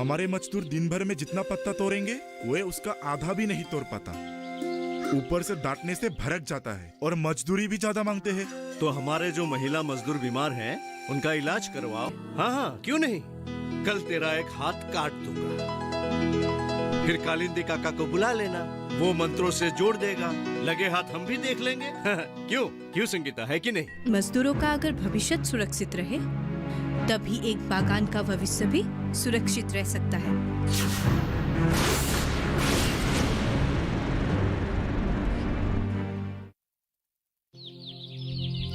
हमारे मजदूर दिन भर में जितना पत्ता तोड़ेंगे वे उसका आधा भी नहीं तोड़ पाता। ऊपर से डांटने से भड़क जाता है और मजदूरी भी ज्यादा मांगते हैं। तो हमारे जो महिला मजदूर बीमार हैं, उनका इलाज करवाओ। हाँ हाँ, क्यों नहीं। कल तेरा एक हाथ काट दूंगा, फिर कालिंदी काका को बुला लेना, वो मंत्रों से जोड़ देगा, लगे हाथ हम भी देख लेंगे। क्यों क्यों संगीता, है कि नहीं? मजदूरों का अगर भविष्य सुरक्षित रहे तभी एक बागान का भविष्य भी सुरक्षित रह सकता है।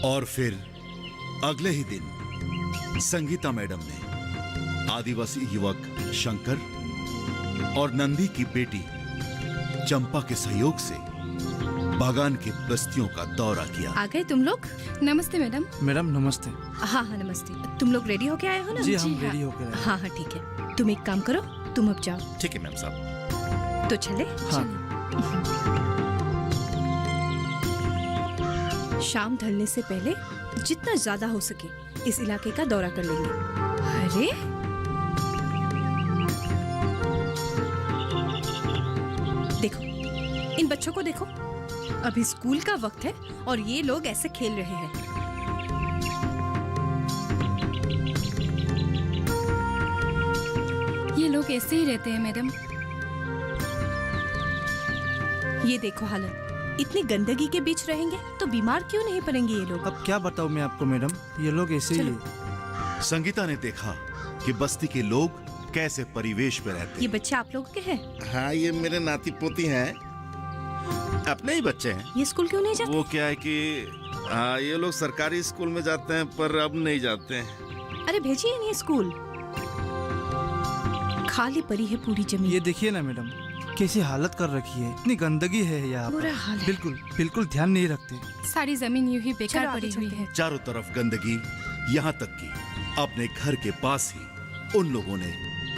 और फिर अगले ही दिन संगीता मैडम ने आदिवासी युवक शंकर और नंदी की बेटी चंपा के सहयोग से बागान की बस्तियों का दौरा किया। आ गए तुम लोग? नमस्ते मैडम। मैडम नमस्ते। हाँ हाँ नमस्ते। तुम लोग रेडी होके आए हो ना? जी हम रेडी होके आए। हाँ हाँ ठीक है। तुम एक काम करो, तुम अब जाओ। ठीक है मैम साहब। तो चले? हाँ। शाम ढलने से पहले जितना ज्यादा हो सके इस इलाके का दौरा कर लेंगे। अरे देखो, इन बच्चों को देखो, अभी स्कूल का वक्त है और ये लोग ऐसे खेल रहे हैं। ये लोग ऐसे ही रहते हैं मैडम। ये देखो हालत, इतनी गंदगी के बीच रहेंगे तो बीमार क्यों नहीं पड़ेंगे ये लोग? अब क्या बताऊं मैं आपको मैडम, ये लोग ऐसे ही चलो। हैं। संगीता ने देखा कि बस्ती के लोग कैसे परिवेश में रहते ये हैं। बच्चे आप लोगों के हैं? हाँ, ये मेरे नाती पोती हैं, अपने ही बच्चे हैं। ये स्कूल क्यों नहीं जाते? वो क्या है कि हाँ, ये लोग सरकारी स्कूल में जाते हैं पर अब नहीं जाते हैं। अरे भेजिए इन्हें स्कूल, खाली पड़ी है पूरी जमीन। ये देखिए ना मैडम, कैसी हालत कर रखी है, इतनी गंदगी है यहाँ बुरा पर। हाल है। बिल्कुल बिल्कुल ध्यान नहीं रखते। सारी जमीन यूं ही चलो बेकार आगे पड़ी हुई चलते है। हैं। चारों तरफ गंदगी, यहाँ तक कि अपने घर के पास ही उन लोगों ने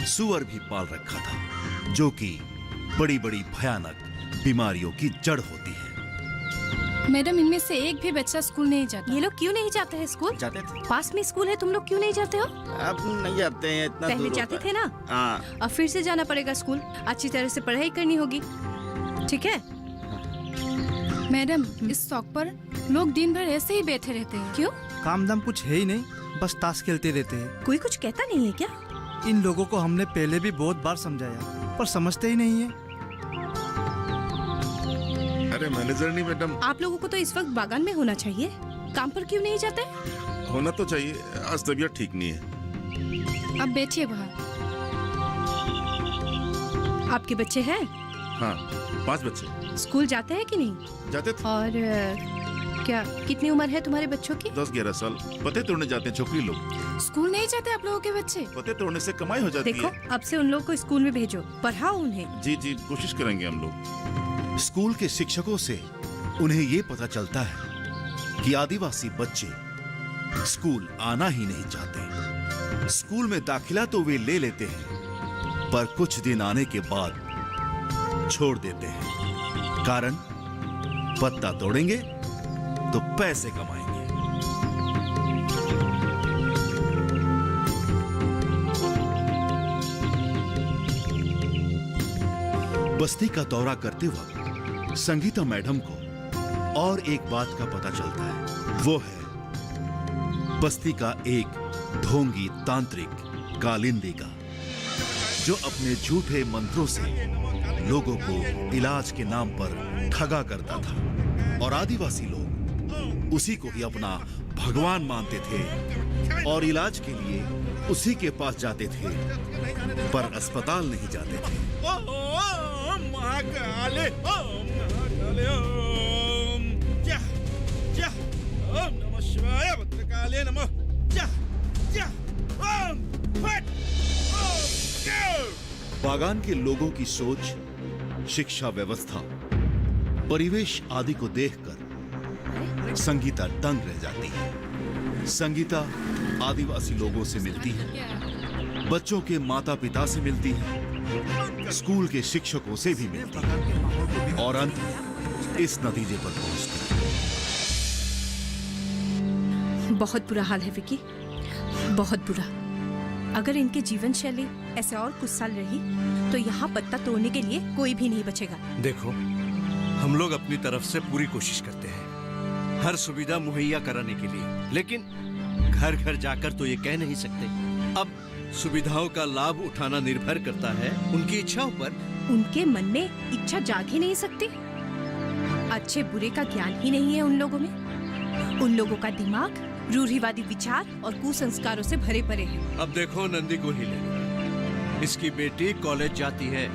सुअर भी पाल रखा था, जो कि बड़ी बड़ी भयानक बीमारियों की जड़ होती है। मैडम, इनमें से एक भी बच्चा स्कूल नहीं जाता। ये लोग क्यों नहीं जाते हैं स्कूल? जाते थे, पास में स्कूल है, तुम लोग क्यों नहीं जाते हो? अब नहीं जाते हैं, इतना पहले दूर जाते होता थे है। ना, हाँ, अब फिर से जाना पड़ेगा स्कूल। अच्छी तरह से पढ़ाई करनी होगी, ठीक है? मैडम, इस शौक पर लोग दिन भर ऐसे ही बैठे रहते हैं। क्यों? काम दाम कुछ है ही नहीं, बस ताश खेलते रहते हैं। कोई कुछ कहता नहीं है क्या? इन लोगों को हमने पहले भी बहुत बार समझाया पर समझते ही नहीं है। अरे मैनेजर नहीं मैडम, आप लोगों को तो इस वक्त बागान में होना चाहिए, काम पर क्यों नहीं जाते? होना तो चाहिए, आज तबीयत ठीक नहीं है। अब बैठिए बाहर। आपके बच्चे हैं? हाँ, 5 बच्चे स्कूल जाते हैं कि नहीं? जाते थे। और क्या कितनी उम्र है तुम्हारे बच्चों की? 10-11 साल। पते तोड़ने जाते हैं छोकरी लोग। स्कूल नहीं जाते आप लोगों के बच्चे? पते तोड़ने से कमाई हो जाती देखो, है। अब से उन लोगों को स्कूल में भेजो, पढ़ाओ उन्हें। जी जी, कोशिश करेंगे हम लोग। स्कूल के शिक्षकों से उन्हें ये पता चलता है कि आदिवासी बच्चे स्कूल आना ही नहीं चाहते। स्कूल में दाखिला तो वे ले लेते हैं पर कुछ दिन आने के बाद छोड़ देते हैं। कारण पत्ता तोड़ेंगे तो पैसे कमाएंगे। बस्ती का दौरा करते वक्त संगीता मैडम को और एक बात का पता चलता है, वो है बस्ती का एक ढोंगी तांत्रिक कालिंदी का, जो अपने झूठे मंत्रों से लोगों को इलाज के नाम पर ठगा करता था और आदिवासी लोग उसी को ही अपना भगवान मानते थे और इलाज के लिए उसी के पास जाते थे पर अस्पताल नहीं जाते थे। ओम महाकाले, ओम महाकाले, ओम जा जा, ओम नमः शिवाय, भद्रकाले नमः, जा जा, ओम फट, ओम जा। बागान के लोगों की सोच, शिक्षा व्यवस्था, परिवेश आदि को देखकर संगीता दंग रह जाती है। संगीता आदिवासी लोगों से मिलती है, बच्चों के माता पिता से मिलती है, स्कूल के शिक्षकों से भी मिलती है और अंत में इस नतीजे पर पहुंचती है। बहुत बुरा हाल है विकी, बहुत बुरा। अगर इनके जीवन शैली ऐसे और कुछ साल रही तो यहाँ पत्ता तोड़ने के लिए कोई भी नहीं बचेगा। देखो, हम लोग अपनी तरफ से पूरी कोशिश करते हैं हर सुविधा मुहैया कराने के लिए, लेकिन घर घर जाकर तो ये कह नहीं सकते। अब सुविधाओं का लाभ उठाना निर्भर करता है उनकी इच्छाओं पर। उनके मन में इच्छा जाग ही नहीं सकती। अच्छे बुरे का ज्ञान ही नहीं है उन लोगों में। उन लोगों का दिमाग रूढ़िवादी विचार और कुसंस्कारों से भरे पड़े हैं। अब देखो नंदी को ही ले लो। इसकी बेटी कॉलेज जाती है,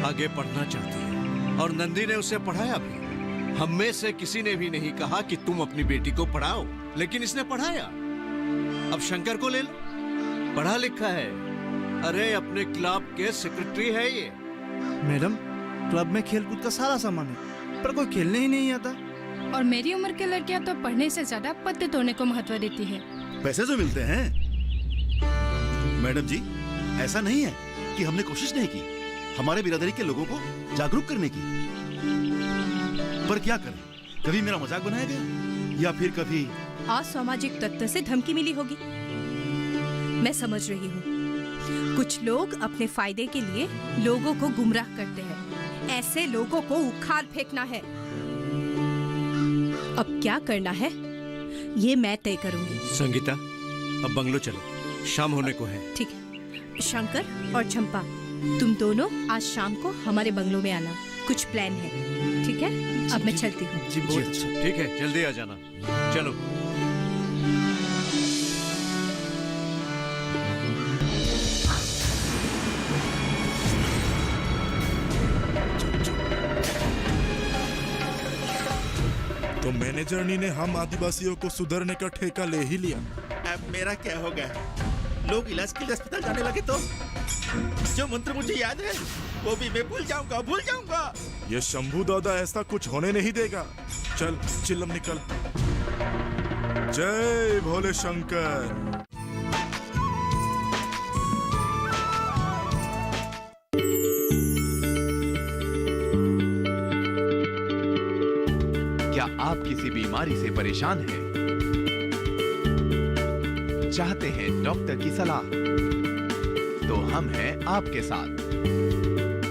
आगे पढ़ना चाहती है, और नंदी ने उसे पढ़ाया भी। हम में से किसी ने भी नहीं कहा कि तुम अपनी बेटी को पढ़ाओ, लेकिन इसने पढ़ाया। अब शंकर को ले लो, पढ़ा लिखा है, अरे अपने क्लब के सेक्रेटरी है ये। मैडम, क्लब में खेलकूद का सारा सामान है, पर कोई खेलने ही नहीं आता। और मेरी उम्र की लड़कियां तो पढ़ने से ज्यादा पत्ते तोड़ने को महत्व देती है। पैसे जो मिलते हैं। मैडम जी, ऐसा नहीं है कि हमने कोशिश नहीं की हमारे बिरादरी के लोगों को जागरूक करने की, पर क्या करें, कभी मेरा मजाक बनाया गया या फिर कभी असामाजिक तत्व से धमकी मिली होगी। मैं समझ रही हूँ। कुछ लोग अपने फायदे के लिए लोगों को गुमराह करते हैं। ऐसे लोगों को उखाड़ फेंकना है। अब क्या करना है ये मैं तय करूंगी। संगीता, अब बंगलो चलो, शाम होने को है। ठीक है। शंकर और चंपा, तुम दोनों आज शाम को हमारे बंगलो में आना। कुछ प्लान है, ठीक है? अब मैं चलती हूँ। जी बहुत अच्छा। ठीक है, जल्दी आ जाना। चलो। तो मैनेजरनी ने हम आदिवासियों को सुधरने का ठेका ले ही लिया। अब मेरा क्या होगा? लोग इलाज के लिए अस्पताल जाने लगे तो जो मंत्र मुझे याद है वो भी मैं भूल जाऊंगा। ये शंभू दादा ऐसा कुछ होने नहीं देगा। चल चिल्लम निकल। जय भोले शंकर। क्या आप किसी बीमारी से परेशान हैं? चाहते हैं डॉक्टर की सलाह? तो हम हैं आपके साथ।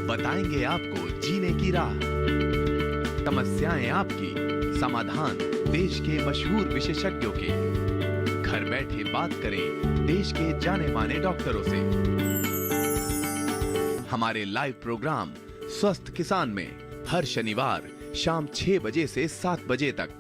बताएंगे आपको जीने की राह। समस्याएं आपकी, समाधान देश के मशहूर विशेषज्ञों के। घर बैठे बात करें देश के जाने माने डॉक्टरों से। हमारे लाइव प्रोग्राम स्वस्थ किसान में हर शनिवार शाम 6 बजे से 7 बजे तक।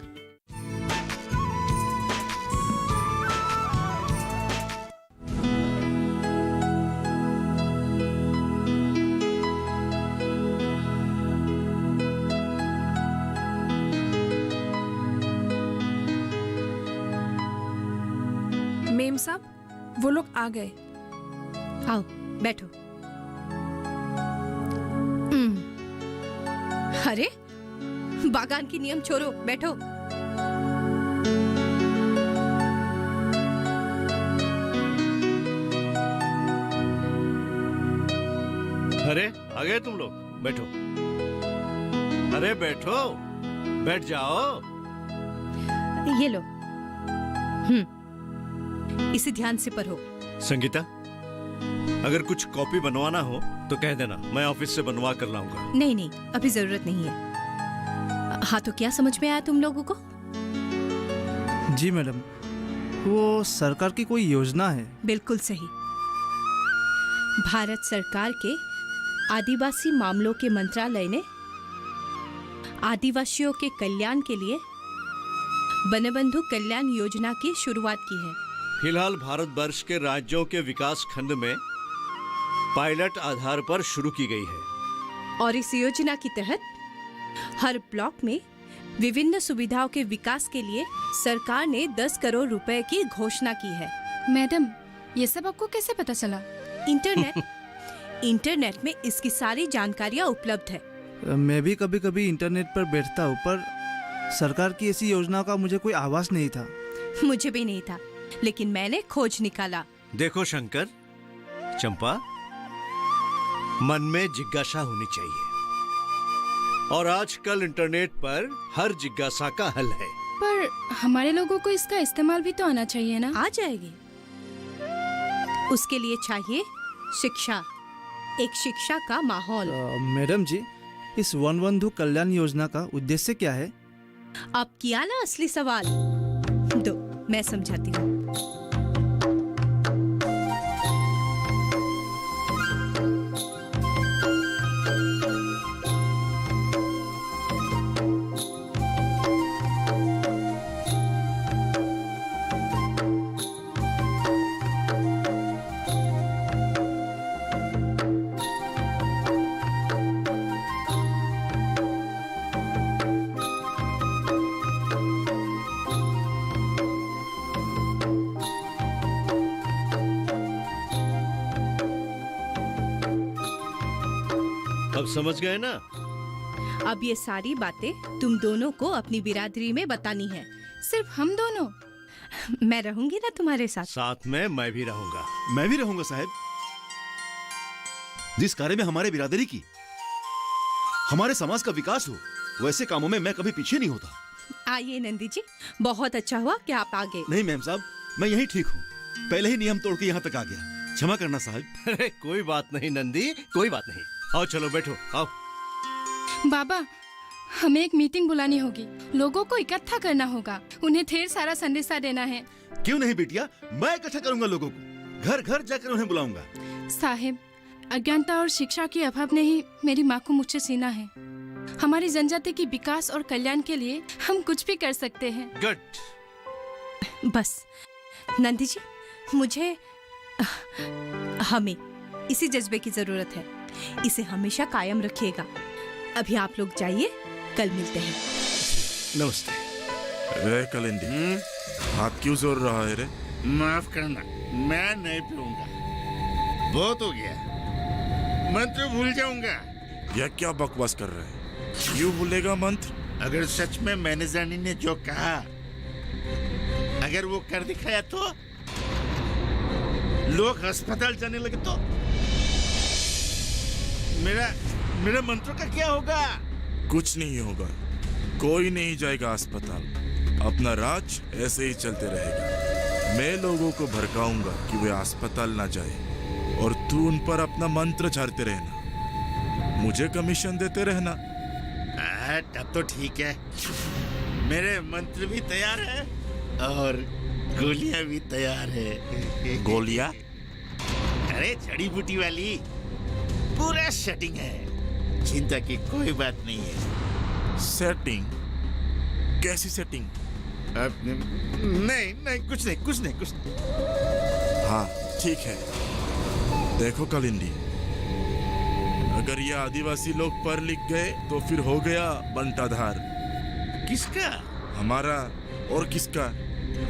मेम साहब, वो लोग आ गए। आओ बैठो। अरे बागान की नियम छोड़ो, बैठो। अरे आ गए तुम लोग, बैठो। अरे बैठो, बैठ जाओ। ये लो। इसे ध्यान से पढ़ो। संगीता, अगर कुछ कॉपी बनवाना हो तो कह देना, मैं ऑफिस से बनवा कर लाऊंगा। नहीं नहीं, अभी जरूरत नहीं है। हाँ, तो क्या समझ में आया तुम लोगों को? जी मैडम, वो सरकार की कोई योजना है। बिल्कुल सही। भारत सरकार के आदिवासी मामलों के मंत्रालय ने आदिवासियों के कल्याण के लिए वनबंधु कल्याण योजना की शुरुआत की है। फिलहाल भारत वर्ष के राज्यों के विकास खंड में पायलट आधार पर शुरू की गई है। और इस योजना के तहत हर ब्लॉक में विभिन्न सुविधाओं के विकास के लिए सरकार ने 10 करोड़ रुपए की घोषणा की है। मैडम, ये सब आपको कैसे पता चला? इंटरनेट में इसकी सारी जानकारियाँ उपलब्ध है। मैं भी कभी कभी इंटरनेट पर बैठता हूँ, पर सरकार की ऐसी योजना का मुझे कोई आवाज नहीं था। मुझे भी नहीं था, लेकिन मैंने खोज निकाला। देखो शंकर, चंपा, मन में जिज्ञासा होनी चाहिए, और आजकल इंटरनेट पर हर जिज्ञासा का हल है। पर हमारे लोगों को इसका इस्तेमाल भी तो आना चाहिए ना? आ जाएगी। उसके लिए चाहिए शिक्षा, एक शिक्षा का माहौल। मैडम जी, इस वन बंधु कल्याण योजना का उद्देश्य क्या है? अब किया ना असली सवाल, दो मैं समझाती हूँ। अब समझ गए ना? अब ये सारी बातें तुम दोनों को अपनी बिरादरी में बतानी है। सिर्फ हम दोनों? मैं रहूंगी ना तुम्हारे साथ। साथ में मैं भी रहूंगा। मैं भी रहूंगा साहब। जिस कार्य में हमारे बिरादरी की, हमारे समाज का विकास हो, वैसे कामों में मैं कभी पीछे नहीं होता। आइए नंदी जी, बहुत अच्छा हुआ कि आप आ गए। नहीं मैम साहब, मैं यही ठीक हूँ। पहले ही नियम तोड़ के यहाँ तक आ गया। क्षमा करना साहब। अरे कोई बात नहीं नंदी, कोई बात नहीं। आओ चलो बैठो, आओ। बाबा, हमें एक मीटिंग बुलानी होगी। लोगों को इकट्ठा करना होगा। उन्हें ढेर सारा संदेशा देना है। क्यों नहीं बिटिया, मैं इकट्ठा करूंगा लोगों को। घर घर जाकर उन्हें बुलाऊंगा। साहिब, अज्ञानता और शिक्षा के अभाव ने ही मेरी माँ को मुझसे सीना है। हमारी जनजाति की विकास और कल्याण के लिए हम कुछ भी कर सकते हैं। गुड। बस नंदी जी, मुझे हमें इसी जज्बे की जरूरत है। इसे हमेशा कायम रखिएगा। अभी आप लोग जाइए, कल मिलते हैं। नमस्ते। रे कलिंदी, हाथ क्यों जोर रहा है रे? माफ करना, मैं नहीं पीऊंगा। बहुत हो गया, मंत्र भूल जाऊंगा। यह क्या बकवास कर रहा है? क्यों भूलेगा मंत्र? अगर सच में मैनेजरानी ने जो कहा, अगर वो कर दिखाया तो लोग अस्पताल जाने लगे तो मेरा मंत्रों का क्या होगा? कुछ नहीं होगा, कोई नहीं जाएगा अस्पताल। अपना राज ऐसे ही चलते रहेगा। मैं लोगों को भड़काऊंगा कि वे अस्पताल ना जाए, और तू उन पर अपना मंत्र झाड़ते रहना। मुझे कमीशन देते रहना। तब तो ठीक है। मेरे मंत्र भी तैयार है और गोलियां भी तैयार है। गोलियां? अरे जड़ी बूटी वाली, पूरा सेटिंग है। चिंता की कोई बात नहीं है। सेटिंग? कैसी सेटिंग? नहीं, कुछ नहीं। हाँ ठीक है। देखो कलिंदी, अगर ये आदिवासी लोग पढ़ लिख गए तो फिर हो गया बंटाधार। किसका? हमारा और किसका?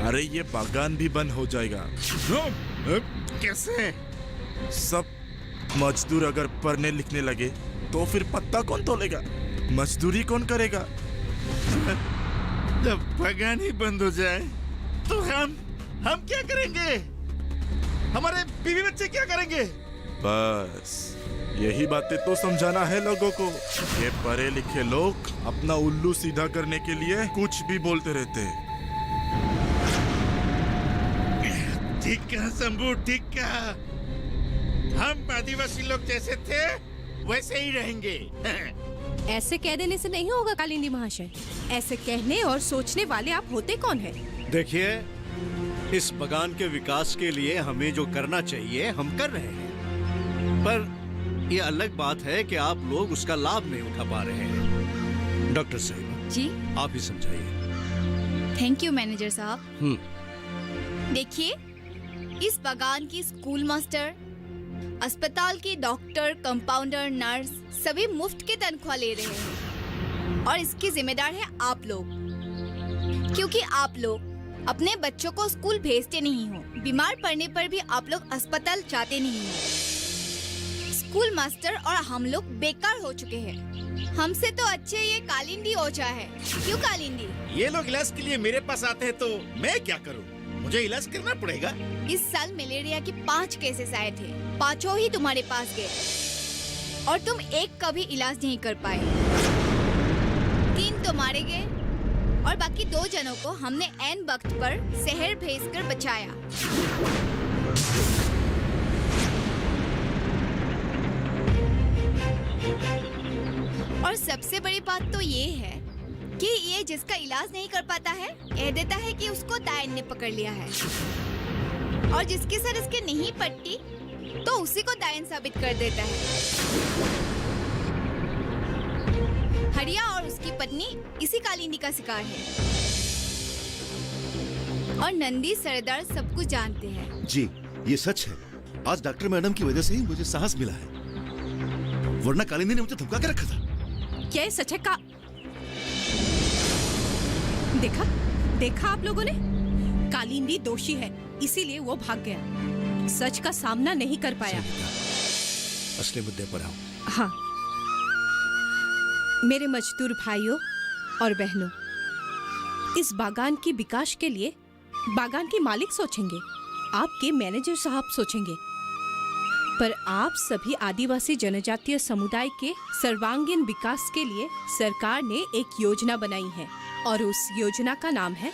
अरे ये बागान भी बंद हो जाएगा। कैसे? सब मजदूर अगर पढ़ने लिखने लगे तो फिर पत्ता कौन तोलेगा? मजदूरी कौन करेगा? जब बागान ही बंद हो जाए तो हम क्या करेंगे? हमारे बीवी बच्चे क्या करेंगे? बस यही बातें तो समझाना है लोगों को। ये पढ़े लिखे लोग अपना उल्लू सीधा करने के लिए कुछ भी बोलते रहते हैं। ठीक कहा शंभू, ठीक कहा। हम आदिवासी लोग जैसे थे वैसे ही रहेंगे। ऐसे कह देने से नहीं होगा कालिंदी महाशय। ऐसे कहने और सोचने वाले आप होते कौन हैं? देखिए, इस बागान के विकास के लिए हमें जो करना चाहिए हम कर रहे हैं, पर ये अलग बात है कि आप लोग उसका लाभ नहीं उठा पा रहे हैं। डॉक्टर साहिबा जी, आप ही समझाइए। थैंक यू मैनेजर साहब। देखिए, इस बागान की स्कूल मास्टर, अस्पताल के डॉक्टर, कंपाउंडर, नर्स सभी मुफ्त की तनख्वाह ले रहे हैं, और इसकी जिम्मेदार है आप लोग, क्योंकि आप लोग अपने बच्चों को स्कूल भेजते नहीं हो। बीमार पड़ने पर भी आप लोग अस्पताल जाते नहीं हो। स्कूल मास्टर और हम लोग बेकार हो चुके हैं। हमसे तो अच्छे ये कालिंदी ओझा है। क्यों कालिंदी? ये लोग इलाज के लिए मेरे पास आते हैं तो मैं क्या करूं? मुझे इलाज करना पड़ेगा। इस साल मलेरिया के 5 केसेस आए थे, 5 ही तुम्हारे पास गए, और तुम एक का भी इलाज नहीं कर पाए। 3 तो मारे गए, और बाकी 2 जनों को हमने ऐन वक्त पर शहर भेजकर बचाया। सबसे बड़ी बात तो ये है कि ये जिसका इलाज नहीं कर पाता है, कह देता है कि उसको डायन ने पकड़ लिया है, और जिसके सर इसके नहीं पड़ती तो उसी को डायन साबित कर देता है। हरिया और उसकी पत्नी इसी कालिंदी का शिकार है, और नंदी सरदार सब कुछ जानते हैं। जी, ये सच है। आज डॉक्टर मैडम की वजह से ही मुझे साहस मिला है, वरना कालिंदी ने मुझे धमका के रखा था। क्या ये सच है का? देखा आप लोगों ने? कालिंदी दोषी है, इसीलिए वो भाग गया, सच का सामना नहीं कर पाया। असली मुद्दे पर आओ। हाँ, मेरे मजदूर भाइयों और बहनों, इस बागान की विकास के लिए बागान के मालिक सोचेंगे, आपके मैनेजर साहब सोचेंगे, पर आप सभी आदिवासी जनजातीय समुदाय के सर्वांगीण विकास के लिए सरकार ने एक योजना बनाई है, और उस योजना का नाम है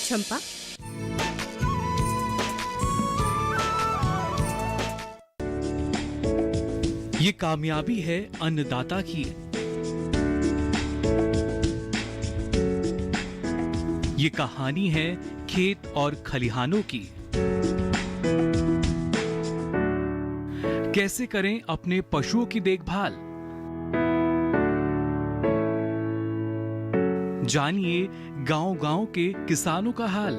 चंपा। ये कामयाबी है अन्नदाता की, ये कहानी है खेत और खलिहानों की। कैसे करें अपने पशुओं की देखभाल, जानिए गांव-गांव के किसानों का हाल।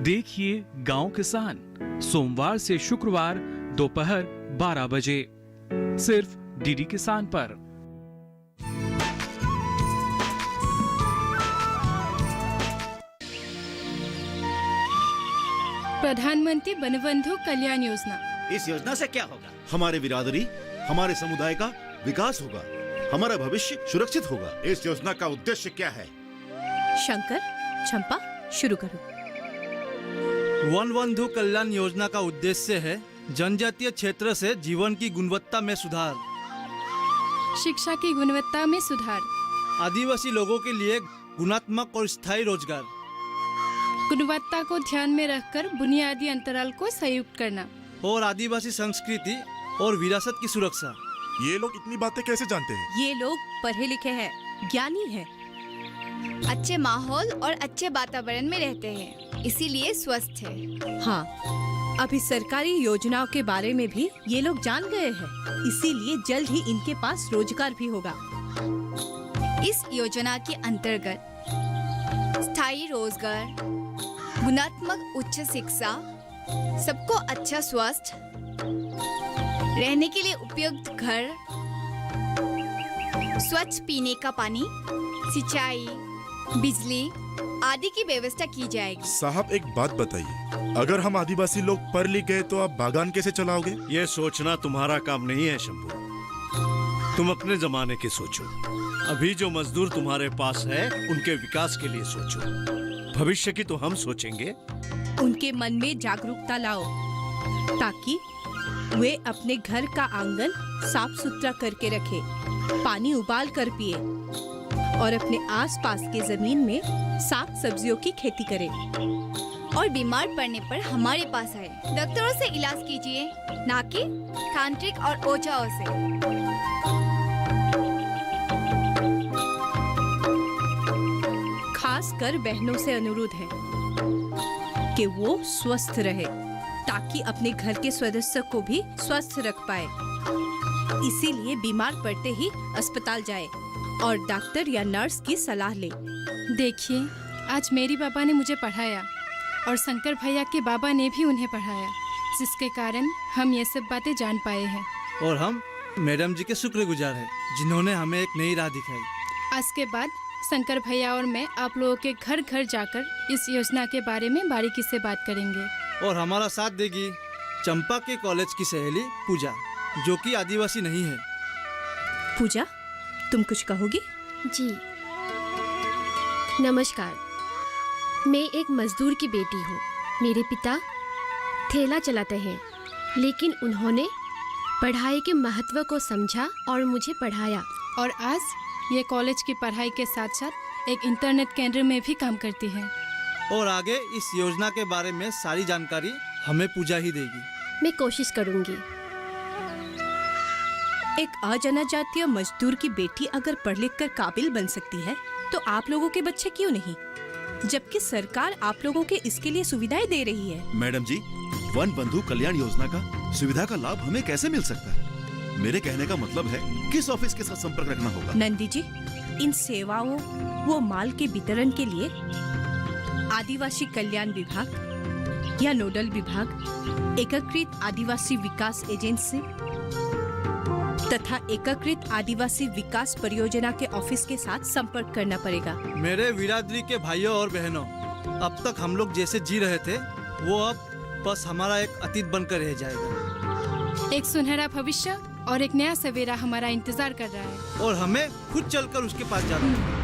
देखिए गांव किसान, सोमवार से शुक्रवार दोपहर 12 बजे सिर्फ डीडी किसान पर। प्रधानमंत्री वनबंधु कल्याण योजना। इस योजना से क्या होगा? हमारे बिरादरी, हमारे समुदाय का विकास होगा, हमारा भविष्य सुरक्षित होगा। इस योजना का उद्देश्य क्या है? शंकर, चंपा, शुरू करो। वन बंधु कल्याण योजना का उद्देश्य है जनजातीय क्षेत्र से जीवन की गुणवत्ता में सुधार, शिक्षा की गुणवत्ता में सुधार, आदिवासी लोगों के लिए गुणात्मक और स्थायी रोजगार, गुणवत्ता को ध्यान में रखकर बुनियादी अंतराल को संयुक्त करना, और आदिवासी संस्कृति और विरासत की सुरक्षा। ये लोग इतनी बातें कैसे जानते हैं? ये लोग पढ़े लिखे हैं, ज्ञानी हैं। अच्छे माहौल और अच्छे वातावरण में रहते हैं, इसीलिए स्वस्थ है। हाँ, अभी सरकारी योजनाओं के बारे में भी ये लोग जान गए हैं, इसीलिए जल्द ही इनके पास रोजगार भी होगा। इस योजना के अंतर्गत स्थायी रोजगार, गुणात्मक उच्च शिक्षा, सबको अच्छा स्वास्थ्य, रहने के लिए उपयुक्त घर, स्वच्छ पीने का पानी, सिंचाई, बिजली आदि की व्यवस्था की जाएगी। साहब एक बात बताइए, अगर हम आदिवासी लोग पढ़ लिख गए तो आप बागान कैसे चलाओगे? ये सोचना तुम्हारा काम नहीं है शंभू, तुम अपने जमाने के सोचो। अभी जो मजदूर तुम्हारे पास है उनके विकास के लिए सोचो, भविष्य की तो हम सोचेंगे। उनके मन में जागरूकता लाओ, ताकि वे अपने घर का आंगन साफ सुथरा करके रखे, पानी उबाल कर पिए, और अपने आसपास के जमीन में साग सब्जियों की खेती करें। और बीमार पड़ने पर हमारे पास आए, डॉक्टरों से इलाज कीजिए, ना कि तांत्रिक और ओझाओं से। खास कर बहनों से अनुरोध है कि वो स्वस्थ रहे, ताकि अपने घर के सदस्य को भी स्वस्थ रख पाए। इसीलिए बीमार पड़ते ही अस्पताल जाए और डॉक्टर या नर्स की सलाह ले। देखिए, आज मेरी बाबा ने मुझे पढ़ाया और शंकर भैया के बाबा ने भी उन्हें पढ़ाया, जिसके कारण हम ये सब बातें जान पाए हैं। और हम मैडम जी के शुक्रगुजार हैं, जिन्होंने हमें एक नई राह दिखाई। आज के बाद शंकर भैया और मैं आप लोगों के घर घर जाकर इस योजना के बारे में बारीकी से बात करेंगे। और हमारा साथ देगी चंपा के कॉलेज की सहेली पूजा, जो कि आदिवासी नहीं है। पूजा, तुम कुछ कहोगी? जी नमस्कार, मैं एक मजदूर की बेटी हूँ। मेरे पिता ठेला चलाते हैं, लेकिन उन्होंने पढ़ाई के महत्व को समझा और मुझे पढ़ाया। और आज ये कॉलेज की पढ़ाई के साथ साथ एक इंटरनेट केंद्र में भी काम करती है। और आगे इस योजना के बारे में सारी जानकारी हमें पूजा ही देगी। मैं कोशिश करूँगी। एक अजनजातीय मजदूर की बेटी अगर पढ़ लिख कर काबिल बन सकती है तो आप लोगों के बच्चे क्यों नहीं? जबकि सरकार आप लोगों के इसके लिए सुविधाएं दे रही है। मैडम जी, वन बंधु कल्याण योजना का सुविधा का लाभ हमें कैसे मिल सकता है? मेरे कहने का मतलब है किस ऑफिस के साथ संपर्क रखना होगा? नंदी जी, इन सेवाओं वो माल के वितरण के लिए आदिवासी कल्याण विभाग या नोडल विभाग, एकीकृत आदिवासी विकास एजेंसी तथा एकीकृत आदिवासी विकास परियोजना के ऑफिस के साथ संपर्क करना पड़ेगा। मेरे बिरादरी के भाइयों और बहनों, अब तक हम लोग जैसे जी रहे थे वो अब बस हमारा एक अतीत बनकर रह जाएगा। एक सुनहरा भविष्य और एक नया सवेरा हमारा इंतजार कर रहा है और हमें खुद चलकर उसके पास जाना है।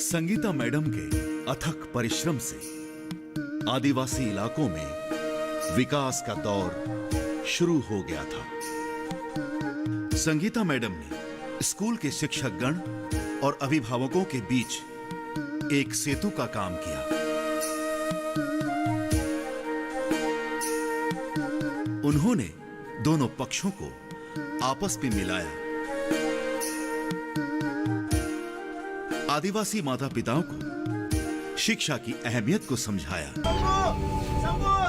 संगीता मैडम के अथक परिश्रम से आदिवासी इलाकों में विकास का दौर शुरू हो गया था। संगीता मैडम ने स्कूल के शिक्षकगण और अभिभावकों के बीच एक सेतु का काम किया। उन्होंने दोनों पक्षों को आपस में मिलाया। आदिवासी माता पिताओं को शिक्षा की अहमियत को समझाया।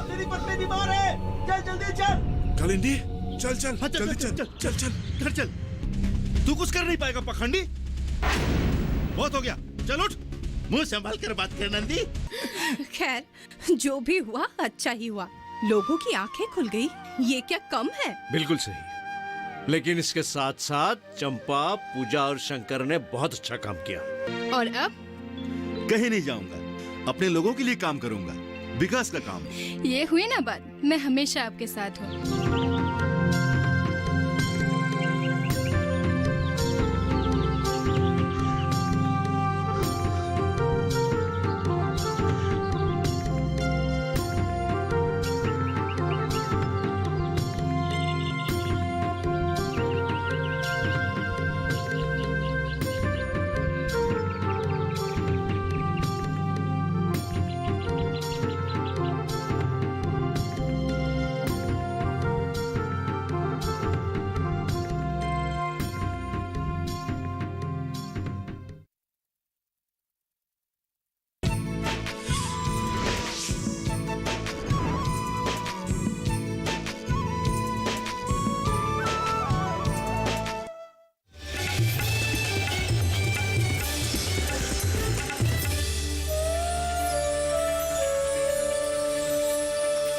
तेरी पत्नी बीमार है, चल जल्दी चल। कालिंदी, चल चल जल्दी चल चल चल घर चल। तू कुछ कर नहीं पाएगा पखंडी। बहुत हो गया, चल उठ। मुंह संभाल कर बात कर नंदी। खैर, जो भी हुआ अच्छा ही हुआ। लोगों की आंखें खुल गई, ये क्या कम है? बिल्कुल सही। लेकिन इसके साथ साथ चंपा, पूजा और शंकर ने बहुत अच्छा काम किया। और अब कहीं नहीं जाऊंगा, अपने लोगों के लिए काम करूंगा, विकास का काम। ये हुई ना बात, मैं हमेशा आपके साथ हूँ।